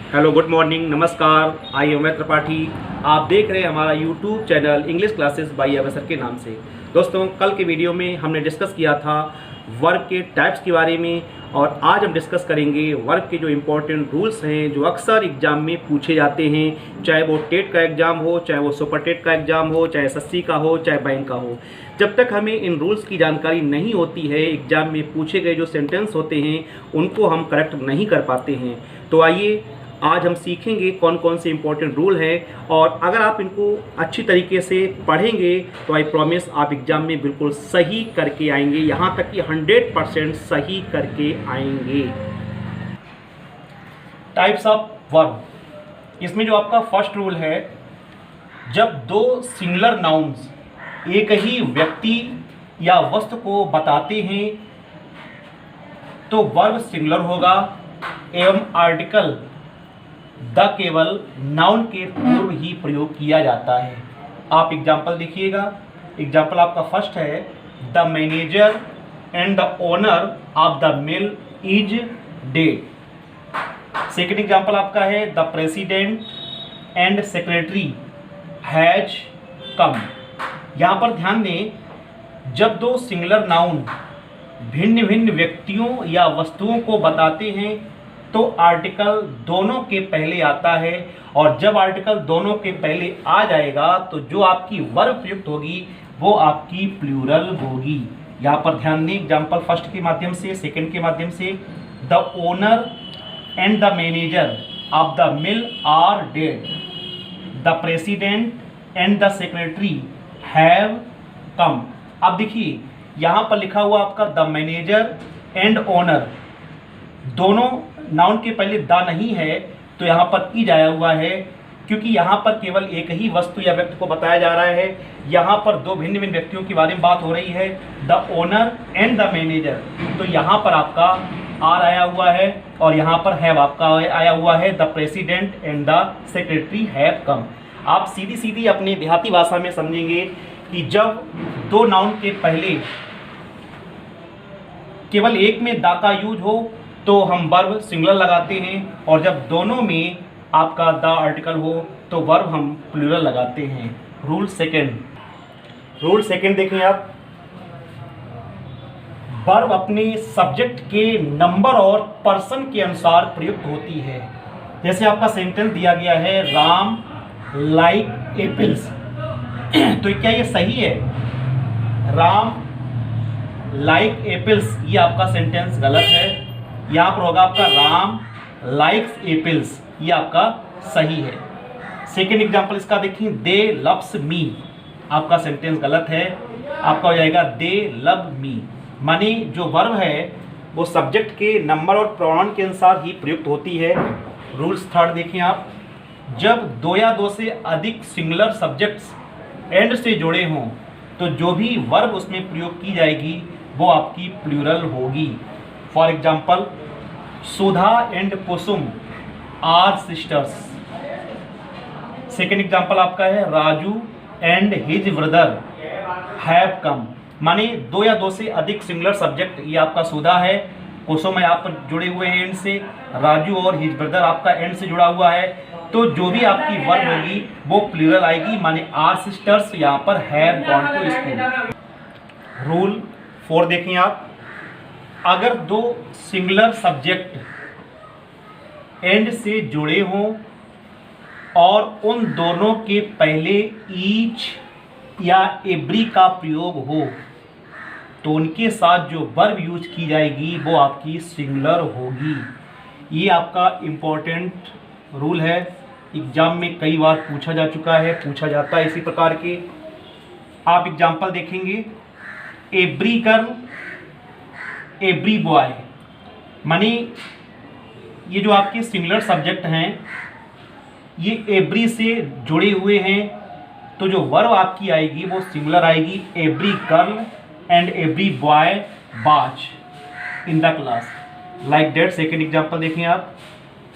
Hello, good morning, नमस्कार। I am Tripathi. आप देख रहे हैं हमारा YouTube channel English classes bye अवसर के नाम से। दोस्तों, कल के वीडियो में हमने डिस्कस किया था वर्ब के टाइप्स के बारे में, और आज हम डिस्कस करेंगे वर्ब के जो इम्पोर्टेंट रूल्स हैं जो अक्सर एग्जाम में पूछे जाते हैं, चाहे वो टेट का एग्ज़ाम हो, चाहे वो सुपर टेट का एग्ज़ाम हो, चाहे एसएससी का हो, चाहे बैंक का हो। जब तक हमें इन रूल्स की जानकारी नहीं होती है, एग्जाम में पूछे गए जो सेंटेंस होते हैं उनको हम करेक्ट नहीं कर पाते हैं। तो आइए आज हम सीखेंगे कौन कौन से इंपॉर्टेंट रूल हैं, और अगर आप इनको अच्छी तरीके से पढ़ेंगे तो आई प्रॉमिस आप एग्ज़ाम में बिल्कुल सही करके आएंगे, यहाँ तक कि 100% सही करके आएंगे। टाइप्स ऑफ वर्ब, इसमें जो आपका फर्स्ट रूल है, जब दो सिंगुलर नाउन्स एक ही व्यक्ति या वस्तु को बताते हैं तो वर्ब सिंगुलर होगा एवं आर्टिकल द केवल नाउन के पूर्व ही प्रयोग किया जाता है। आप एग्जाम्पल देखिएगा। एग्जाम्पल आपका फर्स्ट है, the manager and the owner of the mill is dead. Second example आपका है, the president and secretary has come. यहाँ पर ध्यान दें, जब दो सिंगुलर नाउन भिन्न भिन्न व्यक्तियों या वस्तुओं को बताते हैं तो आर्टिकल दोनों के पहले आता है, और जब आर्टिकल दोनों के पहले आ जाएगा तो जो आपकी वर्ब प्रयुक्त होगी वो आपकी प्लूरल होगी। यहाँ पर ध्यान दें, एग्जाम्पल फर्स्ट के माध्यम से, सेकंड के माध्यम से, the owner and the manager of the mill are dead, the president and the secretary have come. अब देखिए, यहाँ पर लिखा हुआ आपका द मैनेजर एंड ओनर, दोनों नाउन के पहले द नहीं है तो यहाँ पर इज आया हुआ है, क्योंकि यहाँ पर केवल एक ही वस्तु या व्यक्ति को बताया जा रहा है। यहाँ पर दो भिन्न भिन्न व्यक्तियों के बारे में बात हो रही है, the owner and the manager, तो यहाँ पर आपका आर आया हुआ है, और यहाँ पर हैव आपका आया हुआ है, the president and the secretary have कम। आप सीधी सीधी अपनी देहाती भाषा में समझेंगे कि जब दो नाउन के पहले केवल एक में द का यूज हो तो हम वर्ब सिंगुलर लगाते हैं, और जब दोनों में आपका द आर्टिकल हो तो वर्ब हम प्लूरल लगाते हैं। रूल सेकंड देखें आप, वर्ब अपने सब्जेक्ट के नंबर और पर्सन के अनुसार प्रयुक्त होती है। जैसे आपका सेंटेंस दिया गया है, राम लाइक एप्पल्स, तो क्या ये सही है? राम लाइक एप्पल्स, ये आपका सेंटेंस गलत है। यहाँ पर होगा आपका राम लाइक्स एप्पल्स, ये आपका सही है। सेकेंड एग्जाम्पल इसका देखिए, दे लव्स मी, आपका सेंटेंस गलत है, आपका हो जाएगा दे लव मी। माने जो वर्ब है वो सब्जेक्ट के नंबर और प्रोनाउन के अनुसार ही प्रयुक्त होती है। रूल्स थर्ड देखें आप, जब दो या दो से अधिक सिंगुलर सब्जेक्ट्स एंड से जुड़े हों तो जो भी वर्ब उसमें प्रयोग की जाएगी वो आपकी प्लूरल होगी। For example, Sudha and Kusum are sisters. Second example आपका है, Raju and his brother have come. माने दो या दो से अधिक सिंगुलर सब्जेक्ट, ये आपका सुधा है, कुसुम है आप पर जुड़े हुए हैं एंड से, राजू और हिज ब्रदर आपका एंड से जुड़ा हुआ है, तो जो भी आपकी वर्ब होगी वो प्लूरल आएगी। माने आर सिस्टर्स यहाँ पर have gone to school. Rule 4 देखें आप, अगर दो सिंगुलर सब्जेक्ट एंड से जुड़े हों और उन दोनों के पहले ईच या एवरी का प्रयोग हो तो उनके साथ जो वर्ब यूज की जाएगी वो आपकी सिंगुलर होगी। ये आपका इम्पोर्टेंट रूल है, एग्जाम में कई बार पूछा जा चुका है, पूछा जाता है इसी प्रकार के। आप एग्जाम्पल देखेंगे, एवरी गर्ल एवरी बॉय, माने ये जो आपके सिंगुलर सब्जेक्ट हैं ये एवरी से जुड़े हुए हैं, तो जो वर्ब आपकी आएगी वो सिंगुलर आएगी, every girl and every boy was in the class, like that. Second example देखें आप,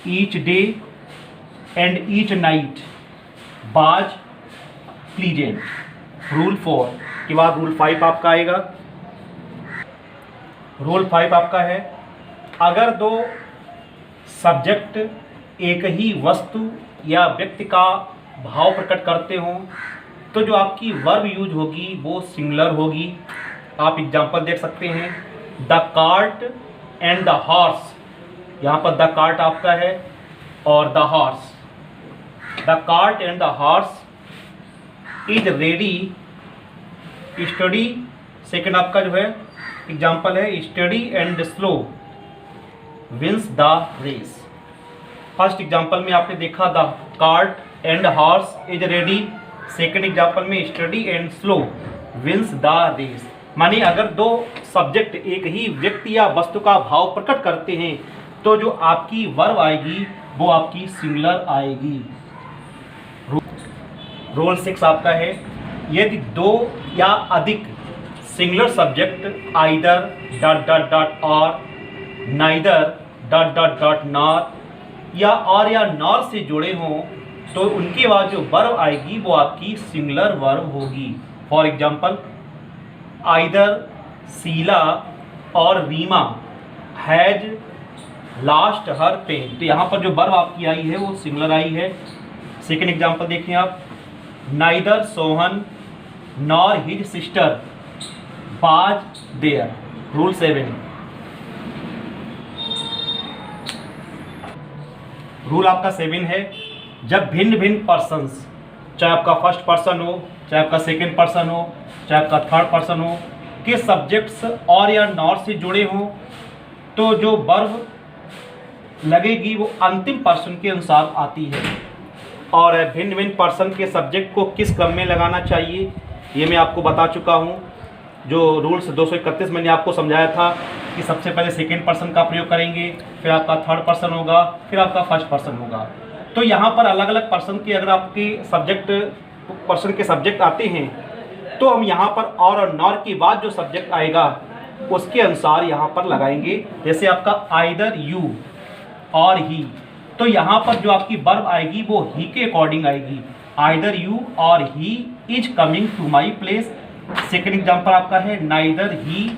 each day and each night was pleasant. Rule 4 के बाद रूल 5 आपका आएगा। रूल 5 आपका है, अगर दो सब्जेक्ट एक ही वस्तु या व्यक्ति का भाव प्रकट करते हों तो जो आपकी वर्ब यूज होगी वो सिंगुलर होगी। आप एग्जांपल देख सकते हैं, the cart and the horse. यहाँ पर द कार्ट आपका है और the horse, the cart and the horse is ready steady. Second आपका जो है एग्जाम्पल है, steady and slow wins the race. First example में आपने देखा the cart and horse is ready, second example में steady and slow wins the race. माने अगर दो सब्जेक्ट एक ही व्यक्ति या वस्तु का भाव प्रकट करते हैं तो जो आपकी वर्ब आएगी वो आपकी सिंगुलर आएगी। रूल 6 आपका है, यदि दो या अधिक singular subject either dot dot dot और, neither dot dot dot nor या नॉर से जुड़े हों तो उनके बाद जो वर्ब आएगी वो आपकी सिंगुलर वर्ब होगी। For example, either Sheela or Reema has lost her pen. तो यहाँ पर जो वर्ब आपकी आई है वो सिंगुलर आई है। सेकेंड एग्जांपल देखें आप, neither Sohan nor his sister was there. Rule 7, rule आपका 7 है, जब भिन्न भिन्न पर्सन्स, चाहे आपका फर्स्ट पर्सन हो, चाहे आपका सेकेंड पर्सन हो, चाहे आपका थर्ड पर्सन हो, के सब्जेक्ट्स और या नॉर से जुड़े हों तो जो वर्ब लगेगी वो अंतिम पर्सन के अनुसार आती है। और भिन्न भिन्न पर्सन के सब्जेक्ट को किस क्रम में लगाना चाहिए ये मैं आपको बता चुका हूँ। जो रूल्स 231 मैंने आपको समझाया था कि सबसे पहले सेकेंड पर्सन का प्रयोग करेंगे, फिर आपका थर्ड पर्सन होगा, फिर आपका फर्स्ट पर्सन होगा। तो यहाँ पर अलग अलग पर्सन के अगर आपके सब्जेक्ट पर्सन के सब्जेक्ट आते हैं तो हम यहाँ पर और नॉर के बाद जो सब्जेक्ट आएगा उसके अनुसार यहाँ पर लगाएंगे। जैसे आपका आइदर यू और ही, तो यहाँ पर जो आपकी वर्ब आएगी वो ही के अकॉर्डिंग आएगी। Either you or he is coming to my place. Second example आपका है, नाइदर ही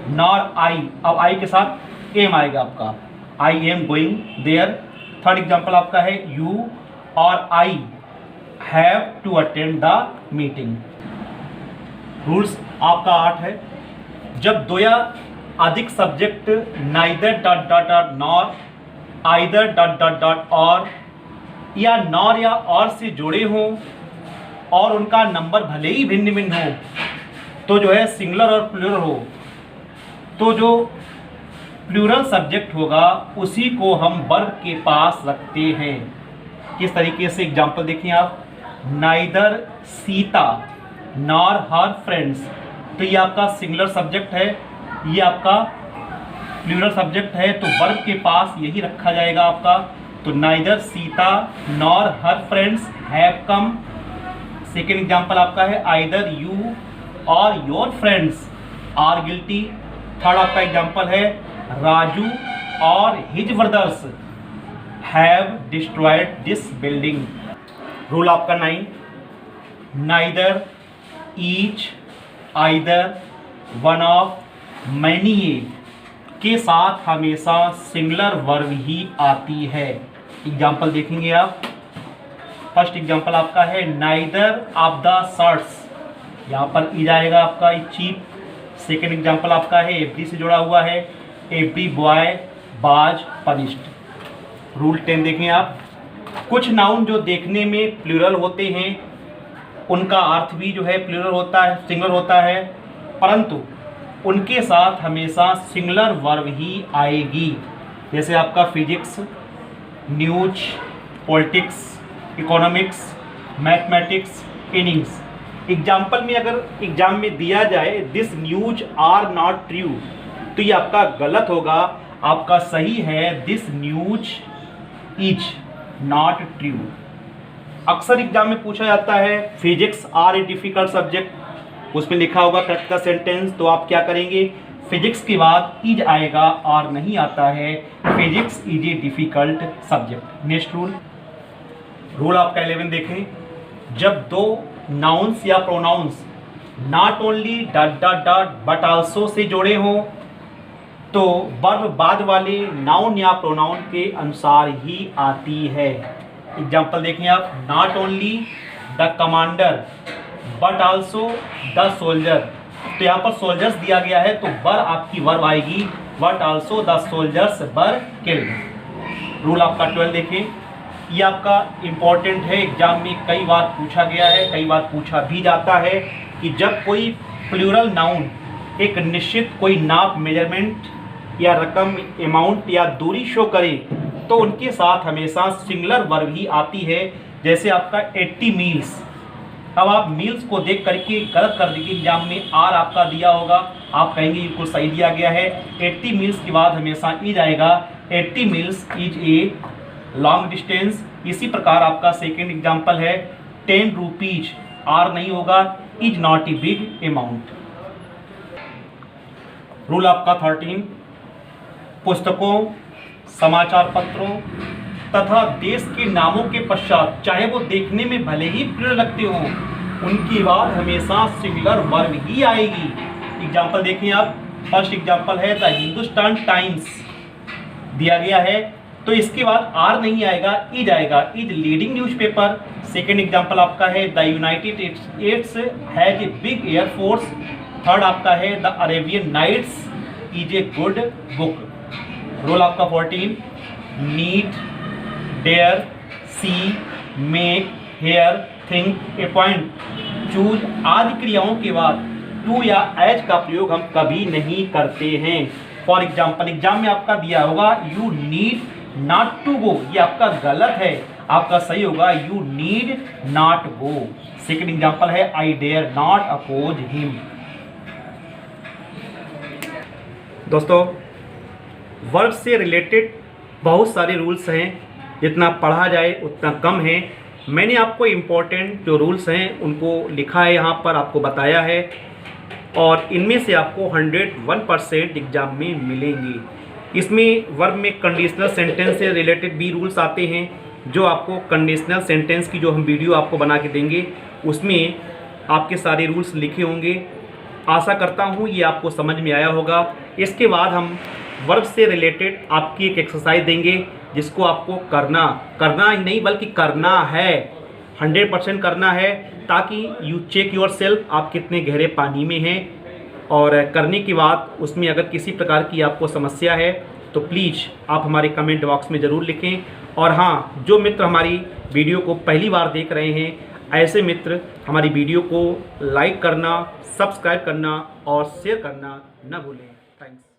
नॉर आई। अब आई के साथ एम आएगा आपका, I am going there. Third example आपका है, you or I have to attend the meeting. Rules आपका 8 है, जब दो या अधिक subject neither dot dot dot nor, either dot dot dot or या नॉर या और से जुड़े हों और उनका नंबर भले ही भिन्न भिन्न हो तो जो है सिंगुलर और प्लूरल हो तो जो प्लूरल सब्जेक्ट होगा उसी को हम वर्ब के पास रखते हैं। किस तरीके से, एग्जाम्पल देखिए आप, neither Sita nor her friends. तो ये आपका सिंगुलर सब्जेक्ट है, ये आपका प्लूरल सब्जेक्ट है, तो वर्ब के पास यही रखा जाएगा आपका। तो neither Sita nor her friends have come. Second example आपका है, either you or your friends are guilty. Third आपका एग्जाम्पल है, Raju or his brothers have destroyed this building. Rule आपका 9, neither, each, either, one of, many के साथ हमेशा singular verb ही आती है। एग्जाम्पल देखेंगे आप, फर्स्ट एग्जाम्पल आपका है, नाइदर ऑफ द शर्ट्स, यहाँ पर ई जाएगा आपका चीप। सेकेंड एग्जाम्पल आपका है, एवरी से जुड़ा हुआ है, एवरी बॉय बाज पनिश्ड। रूल 10 देखें आप, कुछ नाउन जो देखने में प्लूरल होते हैं उनका अर्थ भी जो है प्लूरल होता है, सिंगुलर होता है, परंतु उनके साथ हमेशा सिंगुलर वर्ब ही आएगी। जैसे आपका physics, news, politics, economics, mathematics, innings. Example में अगर एग्जाम में दिया जाए this news are not true तो ये आपका गलत होगा, आपका सही है this news is not true. अक्सर एग्जाम में पूछा जाता है physics are a difficult subject, उसमें लिखा होगा करेक्ट द सेंटेंस, तो आप क्या करेंगे, फिजिक्स के बाद इज आएगा और नहीं आता है physics is a difficult subject. Next rule, rule आपका 11 देखें, जब दो नाउन्स या pronouns not only dot dot dot but also से जुड़े हों तो वर्ब बाद वाले नाउन या प्रोनाउन के अनुसार ही आती है। एग्जाम्पल देखें आप, not only the commander but also the soldier. तो यहाँ पर सोल्जर्स दिया गया है तो वर आपकी वर्ब आएगी, but also the soldiers were killed. Rule आपका 12 देखें, ये आपका इम्पॉर्टेंट है, एग्जाम में कई बार पूछा गया है, कई बार पूछा भी जाता है कि जब कोई प्लूरल नाउन एक निश्चित कोई नाप, मेजरमेंट या रकम, अमाउंट या दूरी शो करे तो उनके साथ हमेशा सिंगुलर वर्ब ही आती है। जैसे आपका 80 मील्स, अब आप मील्स को देख करके गलत कर दीजिए, एग्जाम में आर आपका दिया होगा, आप कहेंगे बिल्कुल सही दिया गया है। 80 मील्स के बाद हमेशा इज आएगा, 80 meals is a long distance. इसी प्रकार आपका सेकेंड एग्जाम्पल है 10 रुपीज, आर नहीं होगा, is not a big amount. Rule आपका 13, पुस्तकों, समाचार पत्रों तथा देश के नामों के पश्चात चाहे वो देखने में भले ही प्रिय लगते हों, उनकी बाद हमेशा सिंगुलर वर्ब ही आएगी। एग्जाम्पल देखें आप, फर्स्ट एग्जाम्पल है द हिंदुस्तान टाइम्स दिया गया है तो इसके बाद आर नहीं आएगा, इज आएगा, is leading newspaper. Second example आपका है the United States has a big air force. Third आपका है the Arabian Nights is a good book. Rule आपका 14, need, dare, see, make, hear, think, appoint, choose आदि क्रियाओं के बाद टू या एज का प्रयोग हम कभी नहीं करते हैं। फॉर एग्जाम्पल, एग्जाम में आपका दिया होगा you need not to go, ये आपका गलत है, आपका सही होगा you need not go. Second example है I dare not oppose him. दोस्तों, वर्ब से रिलेटेड बहुत सारे रूल्स हैं, जितना पढ़ा जाए उतना कम है। मैंने आपको इम्पोर्टेंट जो रूल्स हैं उनको लिखा है, यहाँ पर आपको बताया है, और इनमें से आपको 101% एग्जाम में मिलेंगे। इसमें वर्ब में कंडीशनल सेंटेंस से रिलेटेड भी रूल्स आते हैं, जो आपको कंडीशनल सेंटेंस की जो हम वीडियो आपको बना के देंगे उसमें आपके सारे रूल्स लिखे होंगे। आशा करता हूँ ये आपको समझ में आया होगा। इसके बाद हम वर्ब से रिलेटेड आपकी एक एक्सरसाइज देंगे जिसको आपको करना ही नहीं बल्कि करना है, 100% करना है, ताकि यू चेक योर सेल्फ आप कितने गहरे पानी में हैं। और करने के बाद उसमें अगर किसी प्रकार की आपको समस्या है तो प्लीज़ आप हमारे कमेंट बॉक्स में ज़रूर लिखें। और हाँ, जो मित्र हमारी वीडियो को पहली बार देख रहे हैं, ऐसे मित्र हमारी वीडियो को लाइक करना, सब्सक्राइब करना और शेयर करना न भूलें। थैंक्स।